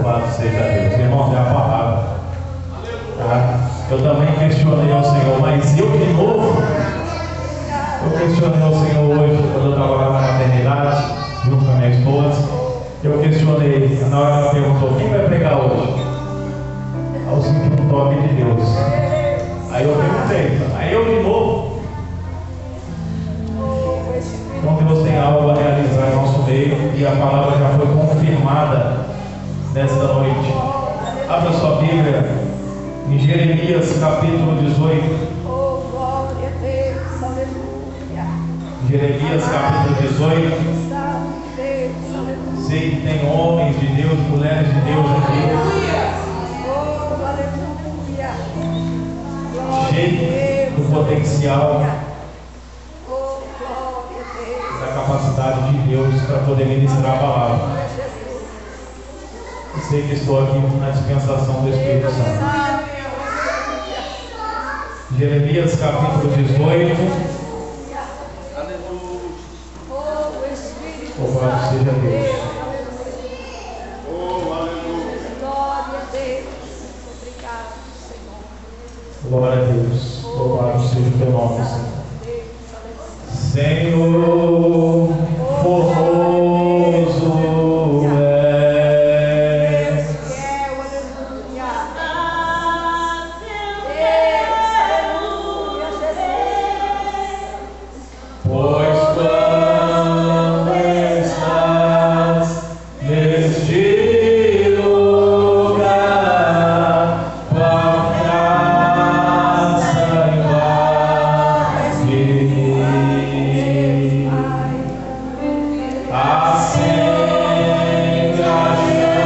Louvado seja Deus. Irmãos, é a palavra. Tá? Eu também questionei ao Senhor, mas eu de novo, eu questionei ao Senhor hoje, quando eu estava lá na maternidade, junto com a minha esposa. Eu questionei, na hora que ela perguntou, quem vai pregar hoje? Aí eu senti um toque de Deus. Aí eu perguntei, aí eu de novo. Então Deus tem algo a realizar em nosso meio e a palavra já foi confirmada nesta noite. Abra sua Bíblia em Jeremias capítulo 18. Jeremias capítulo 18. Sei que tem homens de Deus, mulheres de Deus aqui, cheio do potencial, da capacidade de Deus para poder ministrar a palavra. Eu sei que estou aqui na dispensação do Espírito Santo. Jeremias capítulo 18. Louvado seja Deus. Glória a Deus. Louvado seja o teu nome, Senhor. Senhor, formoso és. Pois quando estás neste lugar, tua graça invade-me. Acende a chama, que uma vez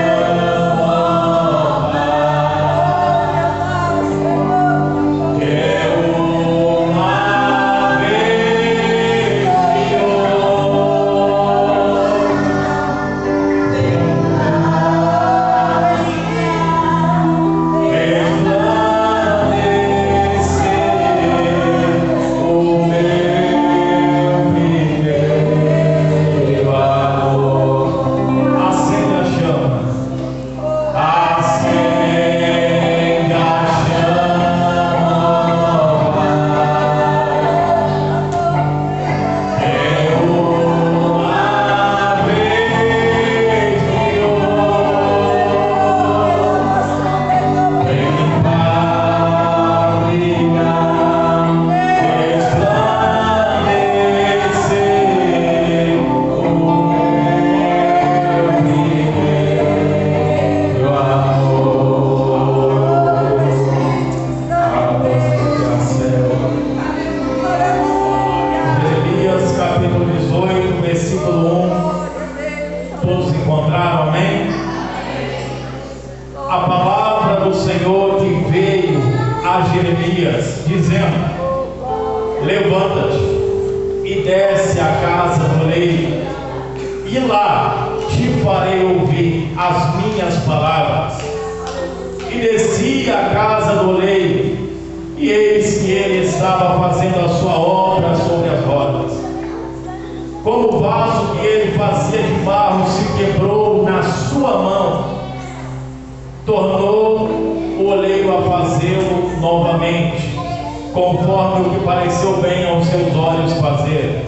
conforme o que pareceu bem aos seus olhos fazer.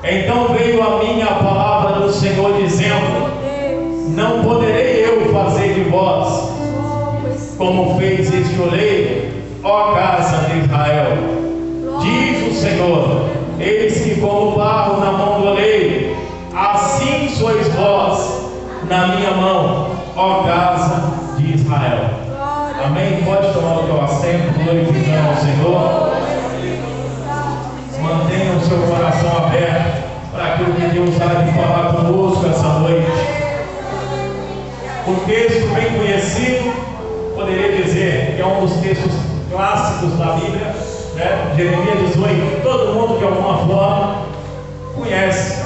Então veio a mim a palavra do Senhor dizendo: não poderei eu fazer de vós como fez este oleiro, ó casa de Israel. Diz o Senhor: eis que como barro na mão do oleiro, assim sois vós na minha mão, ó casa de Israel. Amém? Pode tomar o teu assento, glorificando ao Senhor. Mantenha o seu coração aberto para aquilo que Deus há de falar conosco essa noite. O texto bem conhecido, poderia dizer que é um dos textos clássicos da Bíblia, né? Jeremias 18, todo mundo de alguma forma conhece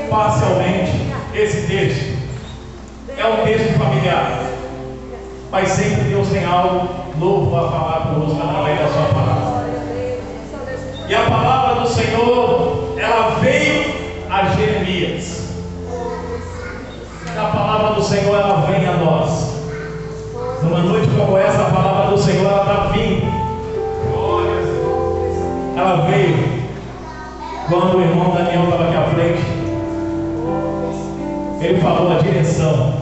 parcialmente esse texto. É um texto familiar, mas sempre Deus tem algo novo para falar conosco através da sua palavra. E a palavra do Senhor, ela veio a Jeremias. A palavra do Senhor ela vem a nós. Numa noite como essa, a palavra do Senhor ela está vindo. Ela veio quando o irmão Daniel estava aqui à frente. Ele falou a direção.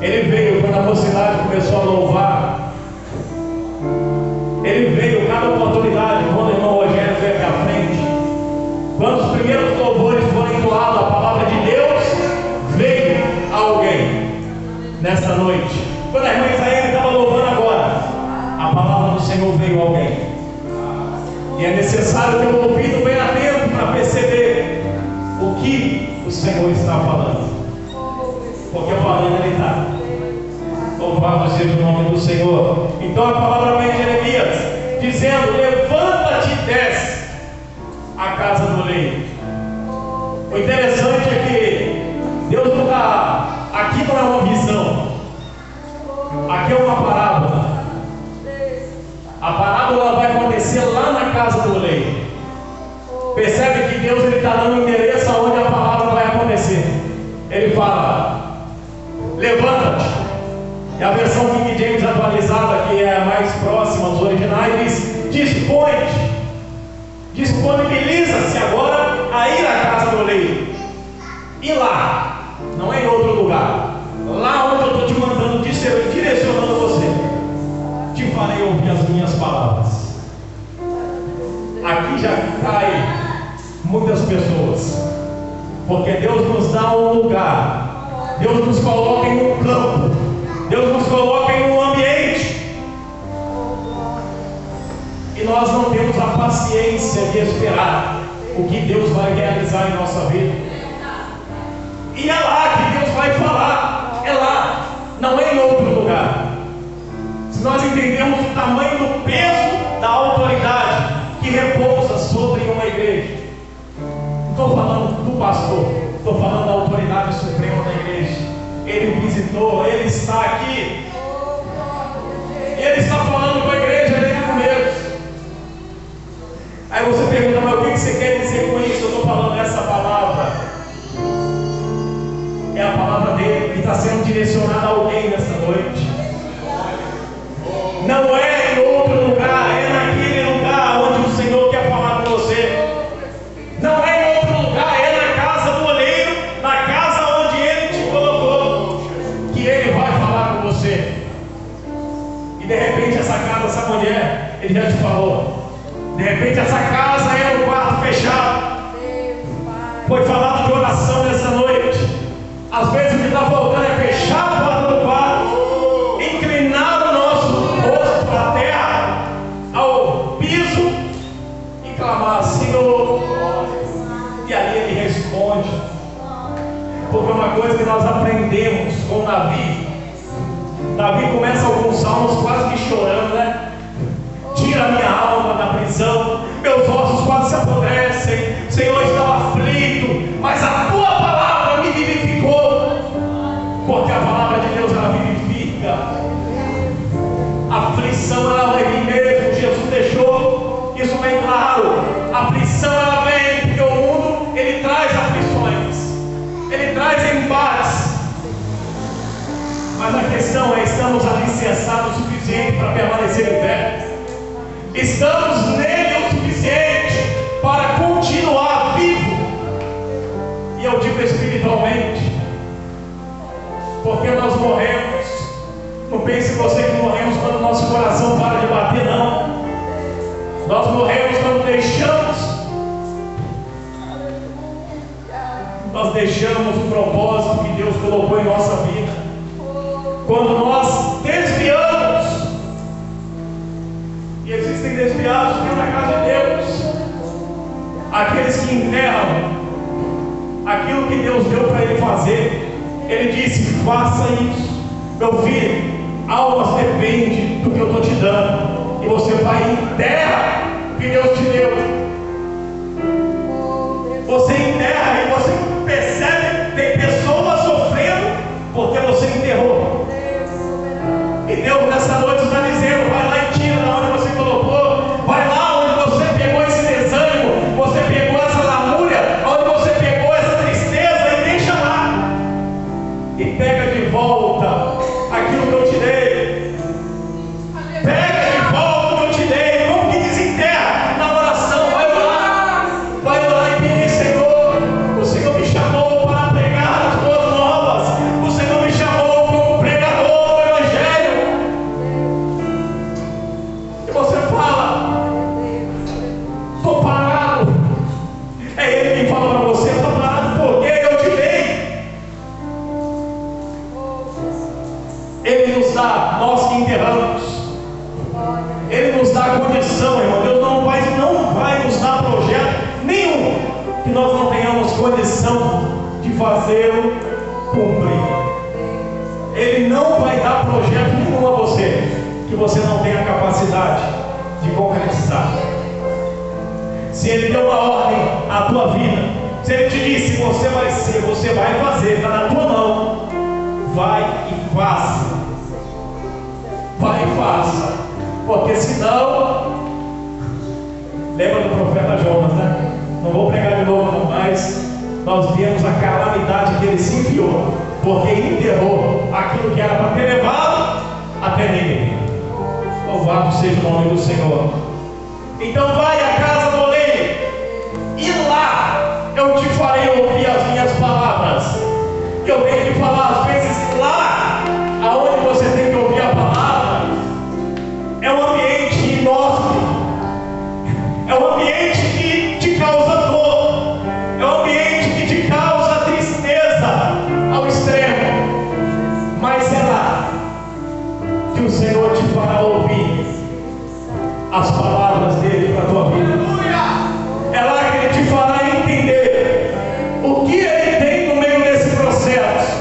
Ele veio quando a mocidade começou a louvar. Ele veio cada oportunidade quando o irmão Rogério veio aqui à frente. Quando os primeiros louvores foram entoados, a palavra de Deus veio a alguém nesta noite. Quando a irmã Isaías estava louvando agora, a palavra do Senhor veio a alguém. E é necessário ter um ouvido bem atento para perceber o que o Senhor está falando. Porque falando ele está. Louvado seja o nome do Senhor. Então a palavra vem de Jeremias, dizendo: levanta-te e desce a casa do oleiro. O interessante é que Deus não está. Aqui não é uma visão, aqui é uma parábola. A parábola vai acontecer lá na casa do oleiro. Percebe que Deus está dando um endereço aonde a palavra vai acontecer. Ele fala: levanta-te. E a versão King James atualizada, que é a mais próxima dos originais, diz: dispõe-te. Disponibiliza-se agora a ir à casa do oleiro. E lá, não é em outro lugar, lá onde eu estou te mandando, direcionando você, te farei ouvir as minhas palavras. Aqui já cai muitas pessoas, porque Deus nos dá um lugar, Deus nos coloca em um campo, Deus nos coloca em um ambiente, e nós não temos a paciência de esperar o que Deus vai realizar em nossa vida. E é lá que Deus vai falar, é lá, não é em outro lugar. Se nós entendermos o tamanho do peso da autoridade que repousa sobre uma igreja, não estou falando do pastor, estou falando da autoridade suprema da igreja. Ele visitou, ele está aqui, ele está falando com a igreja dele mesmo. Aí você pergunta: mas o que você quer dizer com isso? Eu estou falando essa palavra. É a palavra dele que está sendo direcionada a alguém nessa noite. Não é em outro lugar, é naquele lugar onde o Senhor quer falar com você. Não é em outro lugar, é na casa do oleiro, na casa onde ele te colocou, que ele vai falar com você. E de repente essa casa, sabe onde é? Ele já te falou. De repente essa casa é um quarto fechado. Foi falado de oração nessa noite. Às vezes o que está faltando é fechar a porta do quarto, inclinar o nosso rosto para a terra, ao piso, e clamar: Senhor. E ali ele responde. Porque uma coisa que nós aprendemos com Davi começa alguns salmos quase que chorando, né? Tira a minha alma da prisão, meus ossos quase se apodrecem, Senhor, estava aflito, mas a tua palavra me vivificou. Porque a palavra de Deus ela vivifica. A aflição ela vai vir mesmo. Jesus deixou isso bem claro. A aflição ela vem porque o mundo ele traz aflições, ele traz embates. Mas a questão é: estamos alicerçados o suficiente para permanecer em pé? Estamos nele o suficiente para continuar vivo? E eu digo espiritualmente, porque nós morremos. Não pense você que morremos quando o nosso coração para de bater, não. Nós morremos quando deixamos o propósito que Deus colocou em nossa vida. Quando nós desviamos, e existem desviados dentro da casa de Deus, aqueles que enterram aquilo que Deus deu para ele fazer. Ele disse: faça isso, meu filho, almas depende do que eu estou te dando, e você vai e enterra o que Deus te deu. Você enterra e você percebe, tem pessoas sofrendo porque você enterrou. E Deus nessa noite está dizendo: vai lá e tira da onde você colocou, vai lá onde você pegou esse desânimo, você pegou essa lamúria, onde você pegou essa tristeza, e deixa lá, e pega Ele nos dá, nós que enterramos. Ele nos dá condição, irmão. Deus não vai nos dar projeto nenhum que nós não tenhamos condição de fazê-lo cumprir. Ele não vai dar projeto nenhum a você que você não tenha capacidade de concretizar. Se Ele deu uma ordem à tua vida, se Ele te disse, você vai ser, você vai fazer, está na tua mão, vai e faça. Vai e faça. Porque senão, lembra do profeta Jonas, né? Não vou pregar de novo não, mas nós vimos a calamidade que ele se enfiou, porque ele enterrou aquilo que era para ter levado até ninguém. Louvado seja o nome do Senhor. Então vai à casa do oleiro, e lá eu te farei ouvir as minhas palavras. Que eu tenho que falar, às vezes lá aonde você tem que ouvir a palavra, é um ambiente inóspito, é um ambiente que te causa dor, é um ambiente que te causa tristeza ao extremo, mas é lá que o Senhor te fará ouvir as palavras dele para a tua vida. É lá que ele te fará entender o que ele tem no meio desse processo.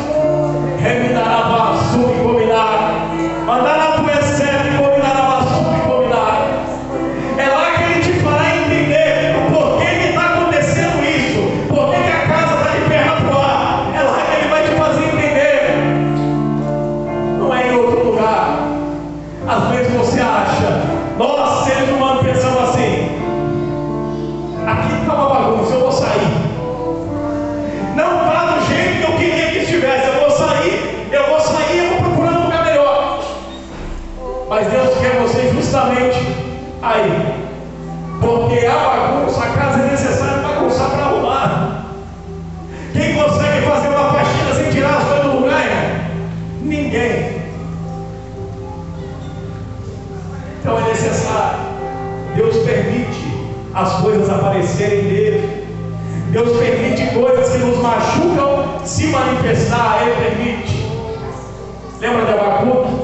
Reminará subcombinar, mandará tu exceto e combinará subcombinar. É lá que ele te fará entender o porquê que está acontecendo isso, porquê que a casa está de perna pro ar. É lá que ele vai te fazer entender. Não é em outro lugar. Às vezes você acha, nós seres humanos pensamos assim: aqui está uma bagunça, eu vou sair. Não está do jeito que eu queria que estivesse. Eu vou sair e eu vou procurar um lugar melhor. Mas Deus quer você justamente aí, porque a bagunça, a casa é necessária bagunçar para arrumar. Quem consegue fazer uma faxina sem tirar as coisas do lugar, irmão? Ninguém. Então é necessário. Deus permite as coisas aparecerem dele. Deus permite coisas que nos machucam se manifestar. Ele permite. Lembra de Abacuque?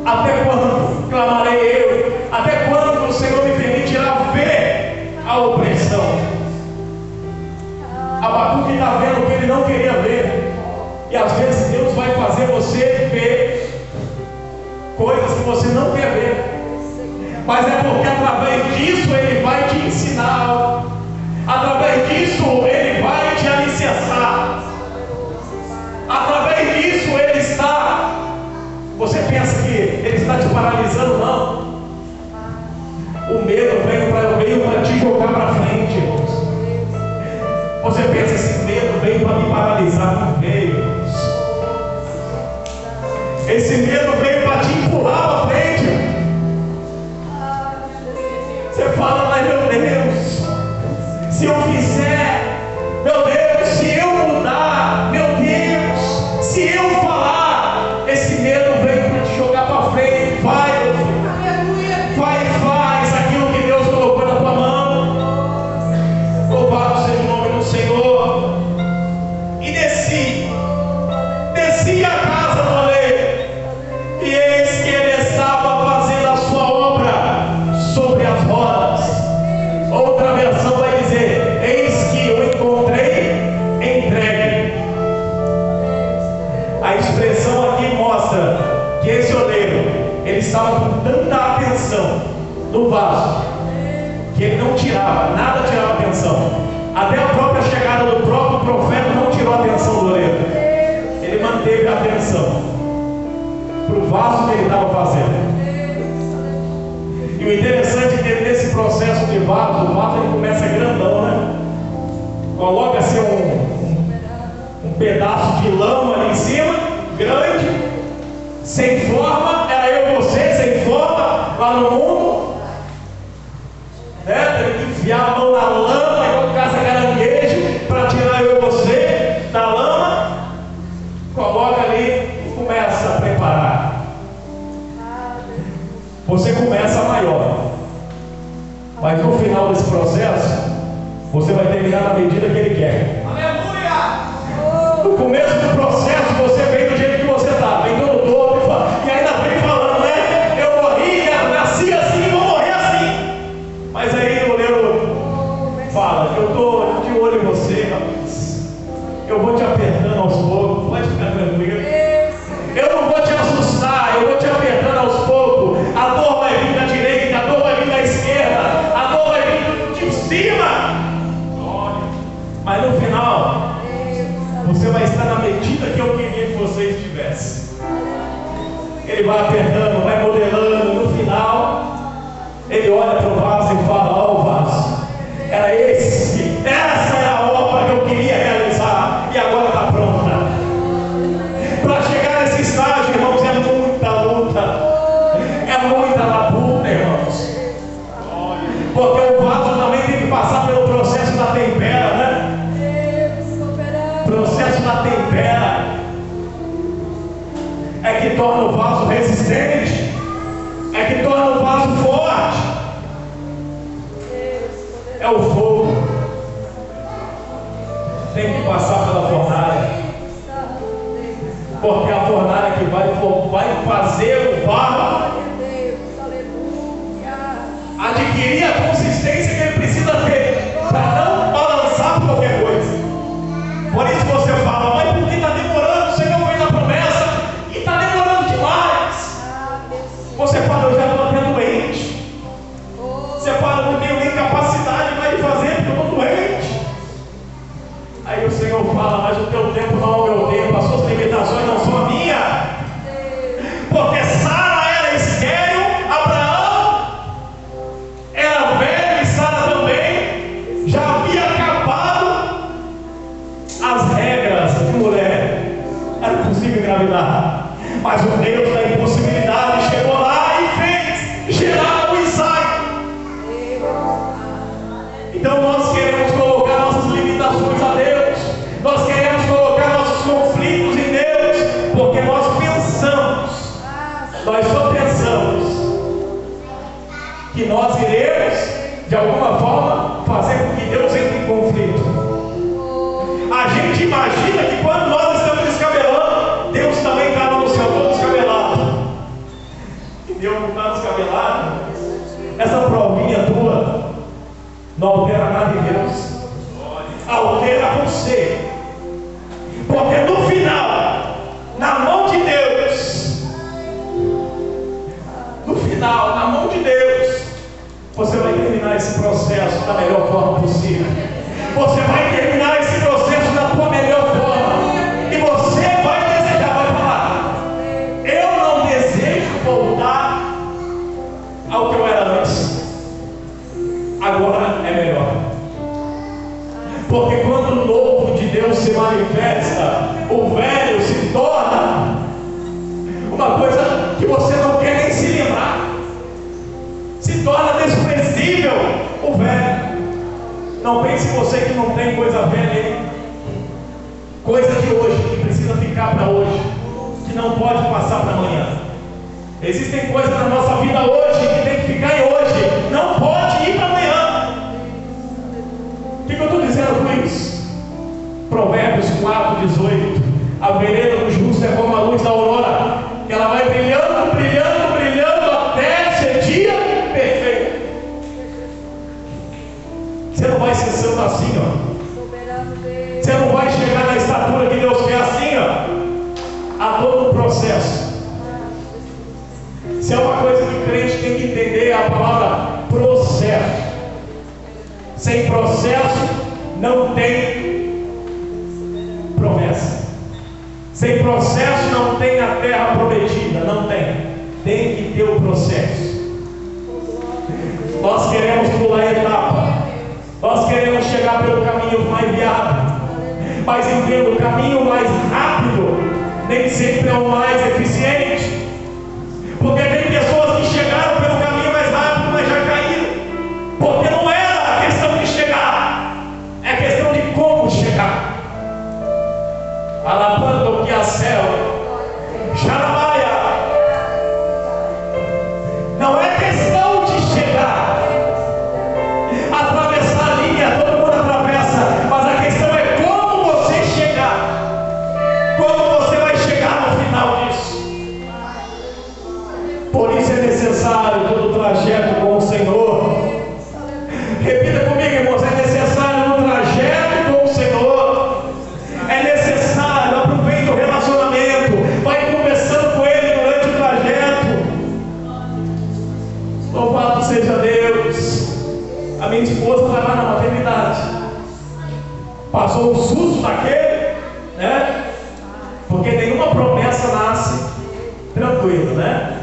Até quando clamarei eu? Até quando o Senhor me permitirá ver a opressão? Abacuque está vendo o que ele não queria ver. E às vezes Deus vai fazer você ver coisas que você não quer ver. Mas é porque através disso Ele vai te ensinar algo. Através disso Ele vai te alicerçar. Através disso Ele está. Você pensa que Ele está te paralisando? Não. O medo veio para te jogar para frente, irmãos. Você pensa, esse medo veio para me paralisar? Não veio, irmãos. Esse medo veio para te empurrar para frente. Você fala, mas meu Deus, se eu fizer, meu Deus, se eu mudar, meu Deus, se eu falar, esse medo veio para te jogar para frente. Vai, meu filho, vai e faz aquilo que Deus colocou na tua mão. Louvado seja o nome do Senhor. E desci a casa do oleiro, e eis que ele estava fazendo a sua obra sobre as rodas. Outra versão vai dizer: eis que eu encontrei entregue. A expressão aqui mostra que esse oleiro, ele estava com tanta atenção no vaso, que ele não tirava, nada tirava atenção. Até a própria chegada do próprio profeta não tirou a atenção do oleiro. Ele manteve a atenção para o vaso que ele estava fazendo. E o interessante é que nesse processo de vaso, o vaso ele começa grandão, né? Coloca-se um pedaço de lama ali em cima, grande, sem forma. Era eu e você, sem forma, lá no mundo, né? Tem que enfiar a mão na lama, igual caça-caranguejo, para tirar eu e você da lama. Coloca ali e começa a preparar. Você começa maior, mas no final desse processo você vai terminar na medida que Ele quer. Aleluia! No começo do processo você vem do jeito que você está, vem todo apertando aos poucos, pode ficar tranquilo. Eu não vou te assustar, eu vou te apertando aos poucos. A dor vai vir da direita, a dor vai vir da esquerda, a dor vai vir de cima. Mas no final, você vai estar na medida que eu queria que você estivesse. Ele vai apertando, vai modelando. No final, ele olha para o vaso e fala: ó, o vaso, essa é a obra que eu queria realizar e agora está pronta. Para chegar nesse estágio, irmãos, é muita luta, é muita labuta, irmãos, porque o vaso também tem que passar pelo processo da tempera, né? Processo da tempera é que torna o vaso resistente, é que torna o vaso forte. É o fogo, tem que passar pela fornalha, porque a fornalha que vai fazer o barro adquirir a consistência que ele precisa ter para não balançar por qualquer coisa. Por isso você fala: mas por que está demorando? O Senhor fez a promessa e está demorando demais. Você fala: eu já estou até doente. Você fala: não tenho nem capacidade mais de fazer porque eu estou doente. Aí o Senhor fala: mas o teu tempo não é o meu tempo, as suas limitações não são a minha. Porque Sara era estéril, Abraão era velho e Sara também já havia acabado as regras de mulher. Era possível engravidar, mas o Deus da impossibilidade chegou lá e fez gerar o Isaac. Então nós queremos colocar nossas limitações a Deus, nós queremos colocar nossos conflitos em Deus, porque nós só pensamos que nós iremos de alguma forma fazer com que Deus entre em conflito. A gente imagina que quando nós estamos descabelando, Deus também está no céu todo descabelado. E Deus não está descabelado. Essa provinha tua não altera nada em Deus, altera você, porque no final, na mão de Deus, no final, na mão de Deus, você vai terminar esse processo da melhor forma possível. Você vai terminar esse processo da tua melhor forma. E você vai desejar, vai falar: eu não desejo voltar ao que eu era antes. Agora é melhor. Porque quando o novo de Deus se manifesta, o velho se torna uma coisa que você não quer nem se lembrar. Se torna desprezível o velho. Não pense você que não tem coisa velha aí. Coisa de hoje, que precisa ficar para hoje, que não pode passar para amanhã. Existem coisas na nossa vida hoje que tem que ficar em hoje, não pode ir para amanhã. O que eu estou dizendo com isso? Provérbios 4:18. A vereda do justo é como a luz da aurora, que ela vai brilhando, brilhando, brilhando até ser dia perfeito. Você não vai ser santo assim, ó. Você não vai chegar na estatura que Deus quer assim, ó. Há todo um processo. Se é uma coisa que o crente tem que entender, é a palavra processo. Sem processo não tem promessa. Sem processo não tem a terra prometida. Não tem. Tem que ter o processo. Nós queremos pular a etapa. Nós queremos chegar pelo caminho mais viável. Mas entenda, o caminho mais rápido nem sempre é o mais eficiente. Porque tem pessoas que chegaram pelo caminho mais rápido, mas já caíram. Porque não era a questão de chegar, é questão de como chegar. Alabando que a céu, Xaramaia. Não é questão de chegar, atravessar a linha, todo mundo atravessa, mas a questão é como você chegar, como você vai chegar no final disso. Por isso é necessário todo o trajeto com o Senhor. Repita comigo, irmãos: é necessário um trajeto com o Senhor. É necessário passou o susto daquele, né? Porque nenhuma promessa nasce tranquila, né?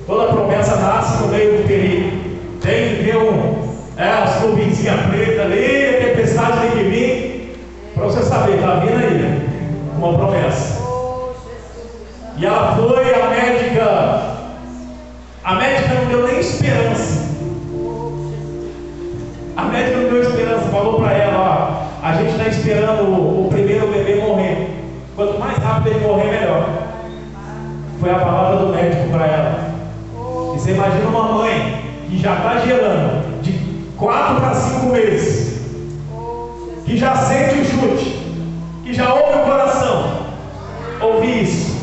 Toda promessa nasce no meio do perigo. Tem que ver as nuvenzinhas pretas ali, a tempestade tem que vir, para você saber, está vindo aí, né? Uma promessa. E ela foi, a médica não deu nem esperança. A médica não deu esperança, falou para ela: ó, a gente está esperando o primeiro bebê morrer. Quanto mais rápido ele morrer, melhor. Foi a palavra do médico para ela. E você imagina uma mãe que já está gerando de 4 para 5 meses, que já sente o chute, que já ouve o coração ouvir isso.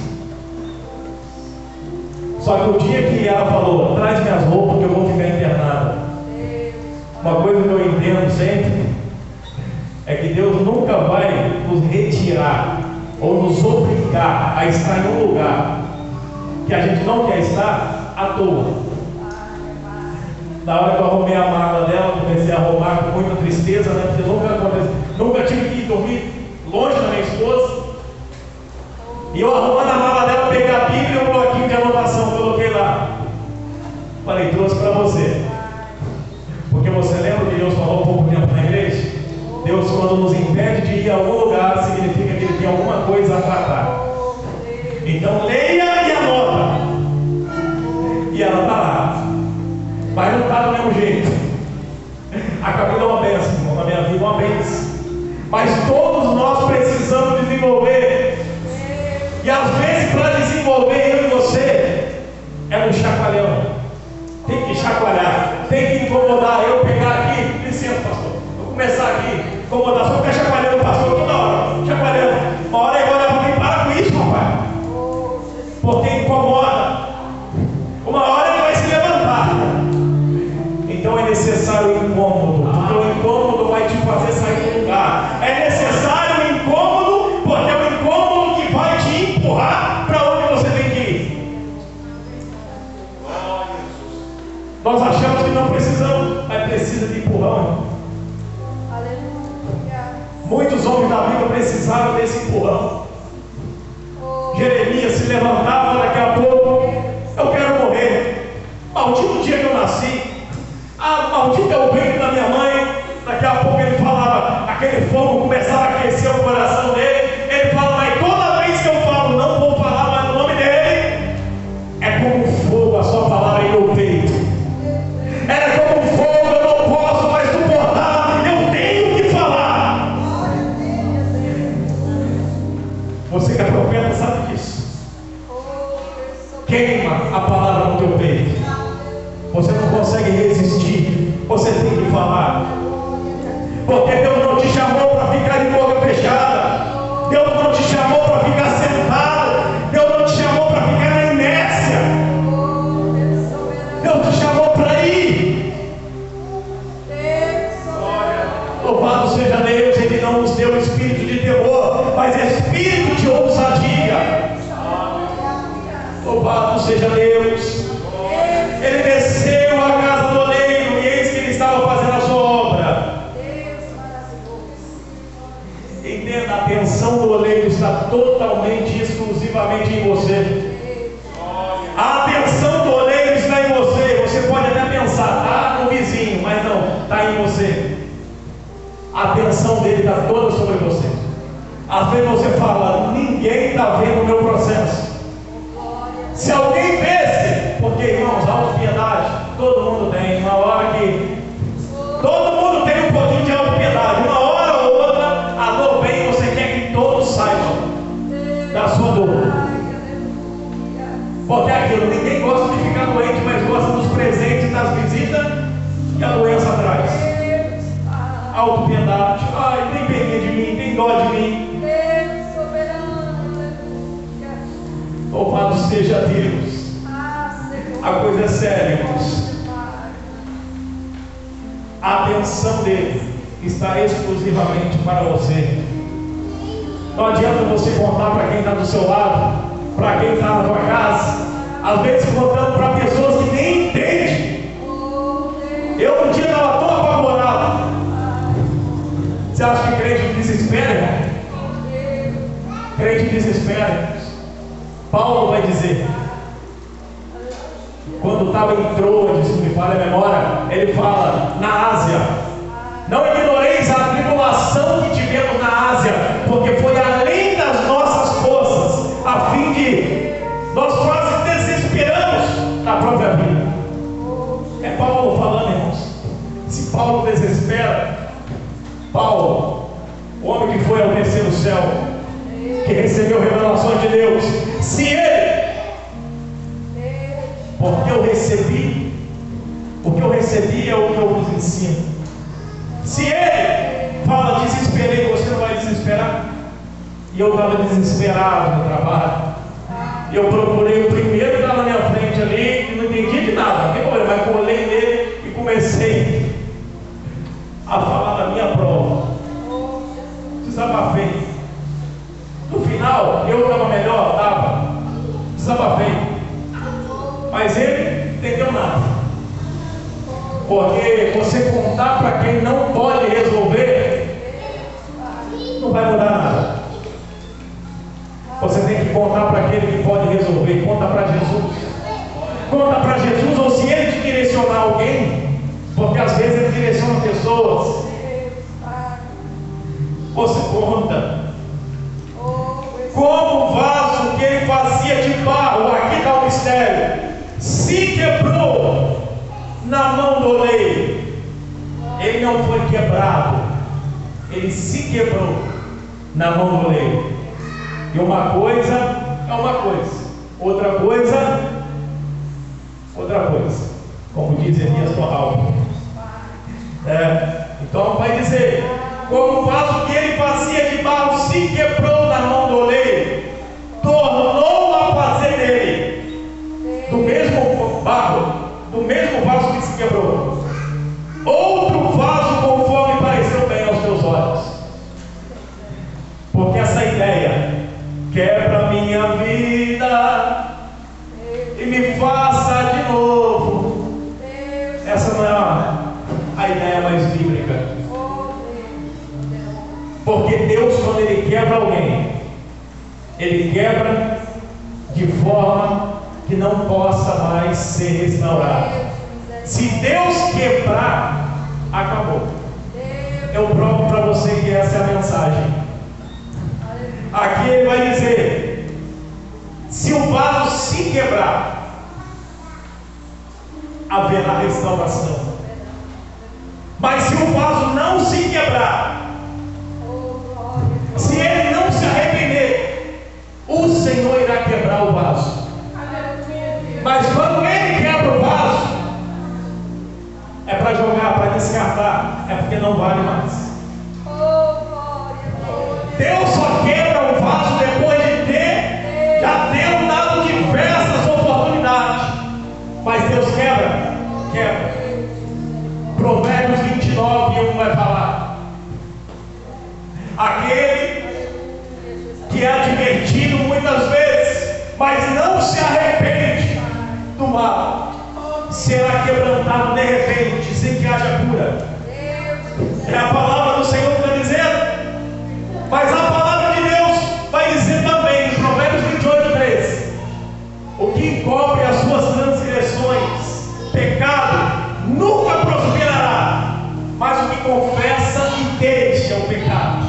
Só que o dia que ela falou: traz minhas roupas que eu vou ficar internada. Uma coisa que eu entendo sempre é que Deus nunca vai nos retirar ou nos obrigar a estar em um lugar que a gente não quer estar à toa. Na hora que eu arrumei a mala dela, comecei a arrumar com muita tristeza, né? Porque nunca tive que ir dormir longe da minha esposa. E eu arrumando a mala dela, peguei a Bíblia e um bloquinho de anotação, coloquei lá. Falei: trouxe para você. Porque você lembra que Deus falou há pouco tempo na igreja? Deus, quando nos impede de ir a algum lugar, significa que Ele tem alguma coisa a tratar. Então leia e anota. E ela está lá. Mas não está do mesmo jeito. Acabou de uma bênção, irmão, na minha vida, uma bênção. Mas todos nós precisamos desenvolver. E às vezes, para desenvolver eu e você, é no chacoalhão. Tem que chacoalhar, tem que incomodar. Eu pegar aqui, licença, pastor, vou começar aqui, incomodar, só ficar chacoalhando o pastor toda hora, chacoalhando. Uma hora eu olhar para mim: para com isso, papai. Porque incomoda. Uma hora ele vai se levantar. Então é necessário o incômodo, porque o incômodo vai te fazer sair do lugar. É necessário o incômodo, porque é o incômodo que vai te empurrar para onde você tem que ir. Nós achamos que não precisamos, mas precisa de empurrão. Muitos homens da Bíblia precisaram desse empurrão. Jeremias se levantava, daqui a pouco: eu quero morrer. Maldito dia que eu nasci. Maldito é o ventre da minha mãe. Daqui a pouco ele falava, aquele fogo começava a aquecer o coração dele. Ele fala: mas toda vez que eu falo, não vou falar mais o nome dele, é como um fogo a sua palavra em meu peito. Era como um fogo, eu não posso mais suportar, eu tenho que falar. Você que é profeta sabe disso. Queima a palavra no teu peito. Você não consegue resistir, você tem que falar. Porque Deus não te chamou para ficar de boca fechada. Deus não te chamou para ficar sentado. Deus não te chamou para ficar na inércia. Deus te chamou para ir. Louvado seja Deus, Ele não nos deu espírito de temor, mas espírito de ousadia. Louvado seja Deus. Ele desceu à casa do oleiro e eis que ele estava fazendo a sua obra. Entenda, a atenção do oleiro está totalmente, exclusivamente em você. A atenção do oleiro está em você. Você pode até pensar: está no vizinho, mas não, está em você. A atenção dele está toda sobre você. Às vezes você fala: ninguém está vendo o meu processo. Se alguém vesse, porque, irmãos, autopiedade todo mundo tem. Uma hora que todo mundo tem um pouquinho de autopiedade, uma hora ou outra a dor vem e você quer que todos saibam da sua dor. Porque é aquilo, ninguém gosta de ficar doente, mas gosta dos presentes, das visitas que a doença traz. Autopiedade: ai, tem pena de mim, tem dó de mim. Louvado seja Deus. A coisa é séria, irmãos. A atenção dele está exclusivamente para você. Não adianta você contar para quem está do seu lado, para quem está na tua casa, às vezes contando para pessoas que nem entendem. Eu um dia estava todo apavorado. Você acha que crente desespera? crente desespera. Paulo vai dizer, quando estava em Troade, se me falha a memória, ele fala, na Ásia, não ignoreis a tribulação que tivemos na Ásia, porque foi além das nossas forças, a fim de nós quase desesperamos da própria vida. É Paulo falando, irmãos. Se Paulo desespera, Paulo, o homem que foi ao terceiro céu, que recebeu revelações de Deus, se ele, porque eu recebi é o que eu vos ensino. Se ele fala, desesperei, você não vai desesperar? E eu estava desesperado no trabalho, e eu procurei o primeiro que estava na minha frente ali, e não entendi de nada, mas colei nele e comecei a falar da minha prova. Desabafei. No final, eu estava melhor, estava. Desabafei. Mas ele não entendeu nada. Porque você contar para quem não pode resolver, não vai mudar nada. Você tem que contar para aquele que pode resolver. Conta para Jesus. Conta para Jesus, ou se ele te direcionar alguém, porque às vezes ele direciona pessoas. Você conta. Como o vaso que ele fazia de barro, aqui está o mistério, se quebrou na mão do oleiro. Ele não foi quebrado, ele se quebrou na mão do oleiro. E uma coisa é uma coisa, outra coisa, como diz Elias Torral. Então vai dizer, como o vaso que ele fazia de barro se quebrou na mão do oleiro, tornou a fazer dele, do mesmo barro, do mesmo vaso que se quebrou, outro vaso conforme pareceu bem aos teus olhos. Porque essa ideia, quebra minha vida e me faça de novo, essa não é a ideia mais bíblica. Porque Deus, quando Ele quebra alguém, Ele quebra de forma que não possa mais ser restaurado. Se Deus quebrar, acabou. Eu provo para você que essa é a mensagem. Aqui ele vai dizer, se o vaso se quebrar, haverá restauração. Mas se o vaso não se quebrar, se ele não se arrepender, o Senhor irá quebrar o vaso. Mas quando ele quebra o vaso, é para jogar, para descartar, é porque não vale mais. Deus só quebra o vaso depois de ter já dado diversas oportunidades. Mas Deus quebra? Quebra. Provérbios 29:1 vai falar: aquele que é advertido muitas vezes, mas não se arrepende do mal, será quebrantado de repente, sem que haja cura. É a palavra do Senhor que está dizendo. Mas a palavra de Deus vai dizer também, em Provérbios 28:13: o que encobre as suas transgressões, pecado, nunca prosperará, mas o que confessa e deixa o pecado,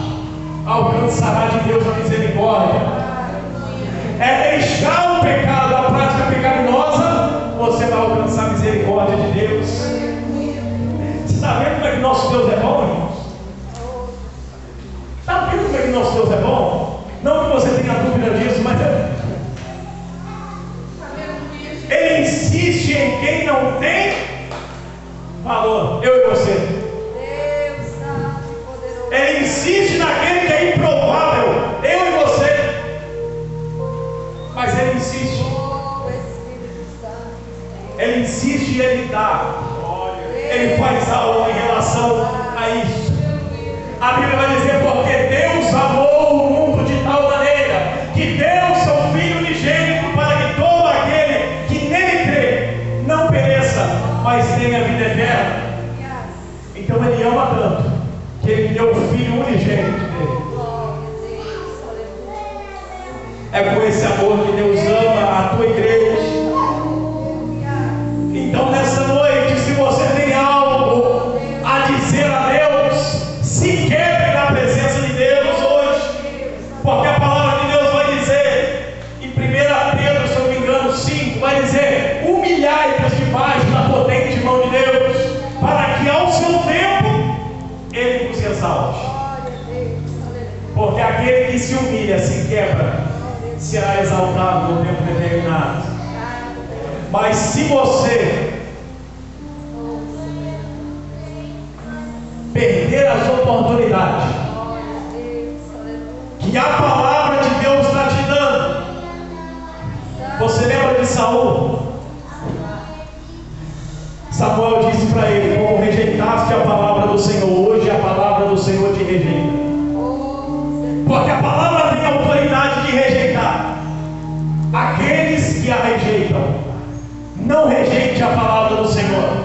alcançará de Deus a misericórdia. É deixar o pecado, a prática pecaminosa, você vai alcançar a misericórdia de Deus. Você está vendo como é que nosso Deus é bom, irmãos? Está vendo como é que nosso Deus é bom? Não que você tenha dúvida disso, mas Ele insiste em quem não tem valor. Eu e você. Ele insiste naquele que é improvável. Eu e você. Mas Ele insiste. Ele insiste e Ele dá. Ele faz algo em relação a isso. A Bíblia vai dizer, porque Deus amou o mundo de tal maneira que deu seu Filho unigênito para que todo aquele que nele crê não pereça, mas tenha vida eterna. Então Ele ama tanto que Ele deu o Filho unigênito dele. É com esse amor que Deus ama a tua igreja. Então nessa noite, se você tem algo a dizer a Deus, se quebre na presença de Deus hoje, porque a palavra de Deus vai dizer em 1 Pedro, se eu não me engano, 5, vai dizer: humilhai-vos debaixo da potente mão de Deus, para que ao seu tempo Ele vos exalte. Porque aquele que se humilha, se quebra, será exaltado no tempo determinado. Mas se você perder as oportunidades que a palavra de Deus está te dando, você lembra de Saul? Samuel disse para ele: como rejeitaste a palavra do Senhor, hoje a palavra do Senhor te rejeita. Porque a palavra tem autoridade de rejeitar. Aqueles que a rejeitam, não rejeite a palavra do Senhor.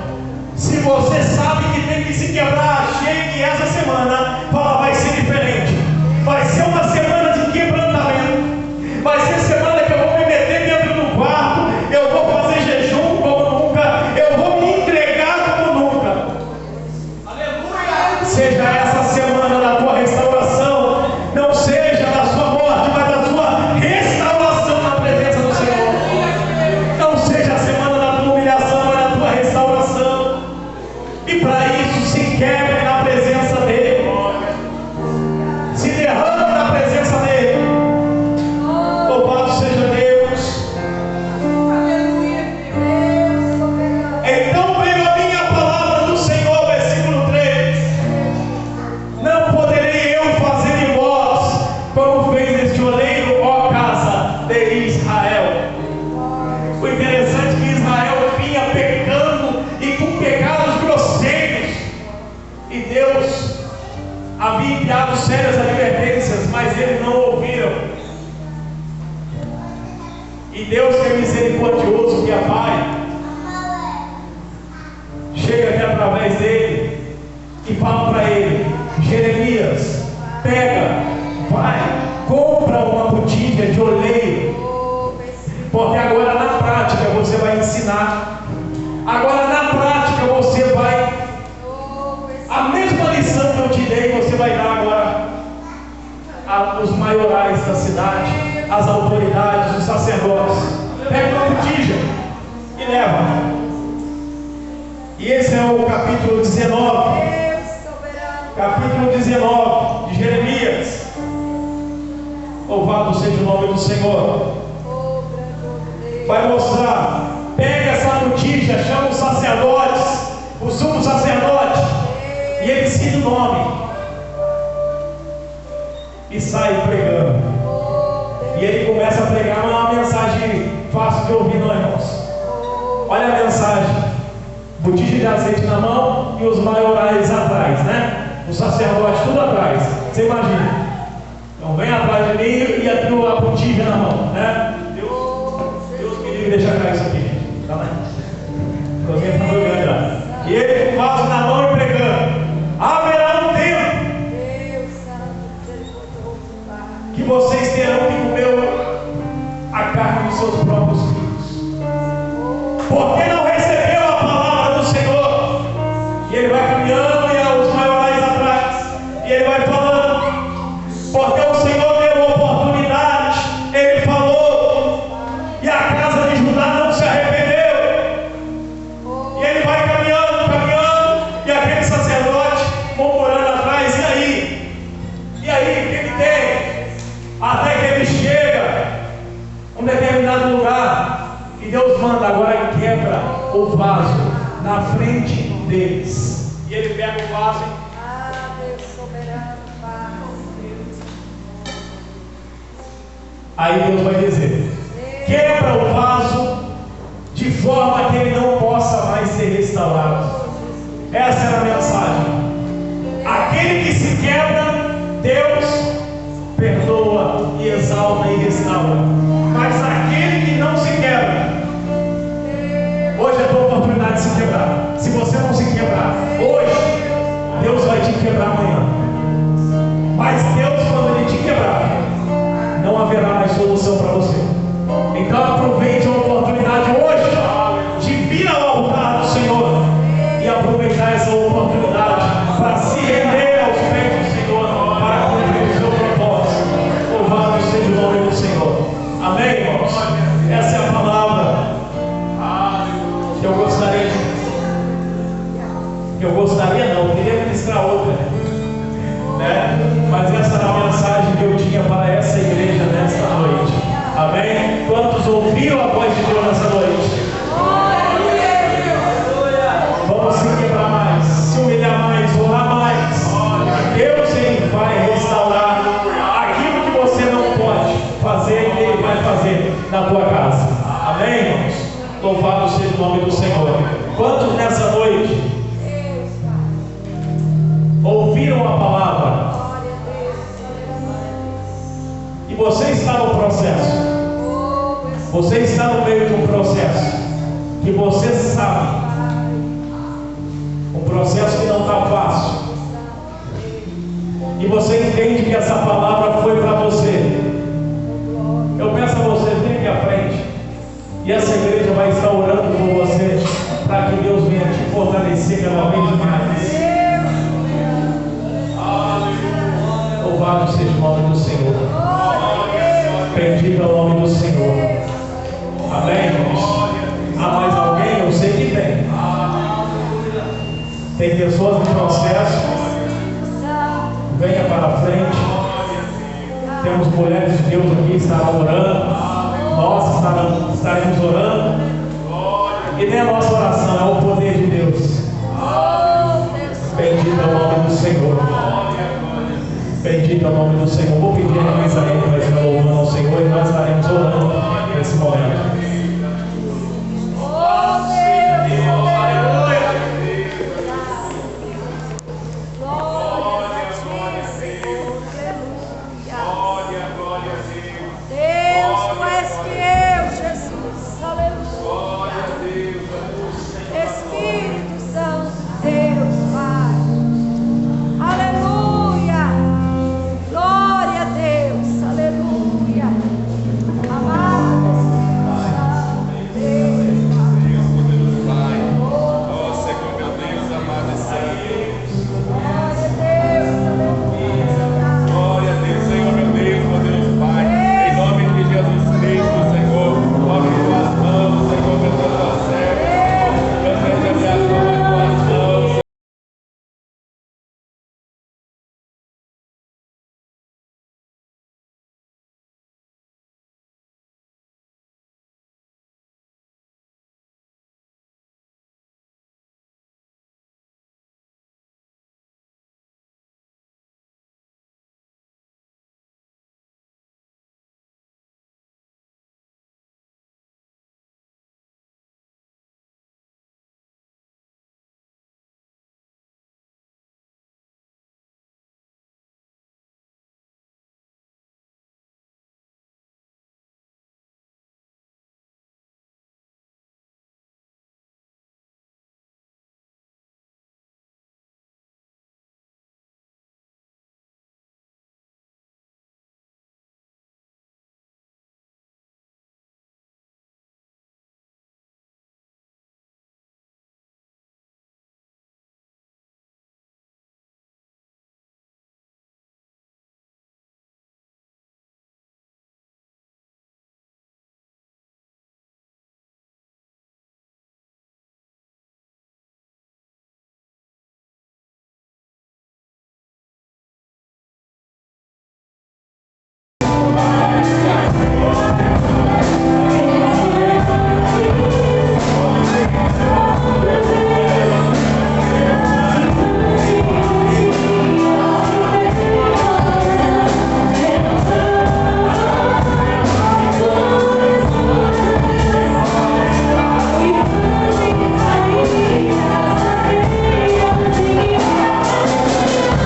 Se você sabe que tem que se quebrar, chegue essa semana, fala: vai ser diferente. Vai ser uma semana de quebrantamento. Vai ser semana que eu vou me meter dentro do quarto, eu vou fazer jejum como nunca, eu vou me entregar como nunca. Aleluia! Seja essa semana da tua restauração, não seja da sua morte, mas da sua restauração na presença do Senhor. Não seja a semana da tua humilhação, mas da tua restauração. E para isso, se quebre na presença dEle, se derrame na presença dEle. Louvado seja Deus. Então veio a minha palavra do Senhor, versículo 3: não poderei eu fazer de vós como fez este oleiro, ó casa de Israel. O interessante é que Israel vinha pecando e com pecados grosseiros, e Deus havia enviado sérias advertências, mas eles não ouviram. E Deus, que é misericordioso, que é Pai, chega aqui através dele e fala para ele: Jeremias, pega, vai, compra uma botija de oleiro, porque agora na prática você vai ensinar. Agora na prática você vai, a mesma lição que eu te dei, você vai dar agora aos maiorais da cidade, às autoridades, os sacerdotes. Pega uma botija e leva. E esse é o capítulo 19. Capítulo 19 de Jeremias. Louvado seja o nome do Senhor. Vai mostrar. Pega essa botija, chama os sacerdotes, o sumo sacerdote, e ele ensina o nome, e sai pregando. E ele começa a pregar. Não é uma mensagem fácil de ouvir, não, irmãos. Olha a mensagem: botija de azeite na mão e os maiorais atrás, né? Os sacerdotes tudo atrás. Você imagina? Então vem atrás de mim e a botija na mão, né? Deus me livre, deixa cair isso aqui. Tá lá. Alguém está jogando lá. E ele com o vaso na mão e pregando: haverá um tempo que vocês terão que comer a carne dos seus próprios filhos, porque não recebeu a palavra do Senhor. E ele vai caminhando e os maiorais atrás, e ele vai falando: porque o Senhor deu oportunidade, ele falou, e a casa de Judá não se arrependeu. E ele vai caminhando, e aquele sacerdote murmurando atrás: e aí? E aí, o que ele tem? Até que ele chega a um determinado lugar, e Deus manda agora e quebra o vaso na frente deles. E ele pega o vaso e... Deus soberano, aí Deus vai dizer: quebra o vaso de forma que ele não possa mais ser restaurado. Essa era a mensagem. Aquele que se quebra, Deus perdoa e exalta e restaura. Mas aquele que não se quebra, hoje é a tua oportunidade de se quebrar. Se você não se quebrar hoje, Deus vai te quebrar amanhã. Mas Deus, quando Ele te quebrar, não haverá mais solução Então aproveite a oportunidade hoje de vir ao altar do Senhor e aproveitar essa oportunidade para se render aos pés do Senhor, para cumprir o seu propósito. Louvado seja o nome do Senhor. Amém, irmãos? Essa é a palavra que eu gostaria não, eu queria ministrar outra, né? Mas essa era a mensagem que eu tinha para essa igreja nesta noite. Amém? Quantos ouviram a voz de Deus nessa noite? Vamos se quebrar mais, se humilhar mais, orar mais. Deus, Ele vai restaurar aquilo que você não pode fazer, Ele vai fazer na tua casa. Amém, irmãos? Louvado seja o nome do Senhor. Quantos nessa noite ouviram a palavra e você está no processo, você está no meio de um processo que você sabe, um processo que não está fácil, e você entende que essa palavra foi para você. Eu peço a você, vem aqui à frente, e essa igreja vai estar orando por você, para que Deus venha te fortalecer cada vez mais. Louvado seja o nome do Senhor. Bendito é o nome do Senhor. Amém, irmãos? Há mais alguém? Eu sei que tem. Tem pessoas no processo. Venha para a frente. Temos mulheres de Deus aqui que estarão orando. Nós estaremos orando. E nem a nossa oração, é o poder de Deus. Bendito é o nome do Senhor. Bendito é o nome do Senhor.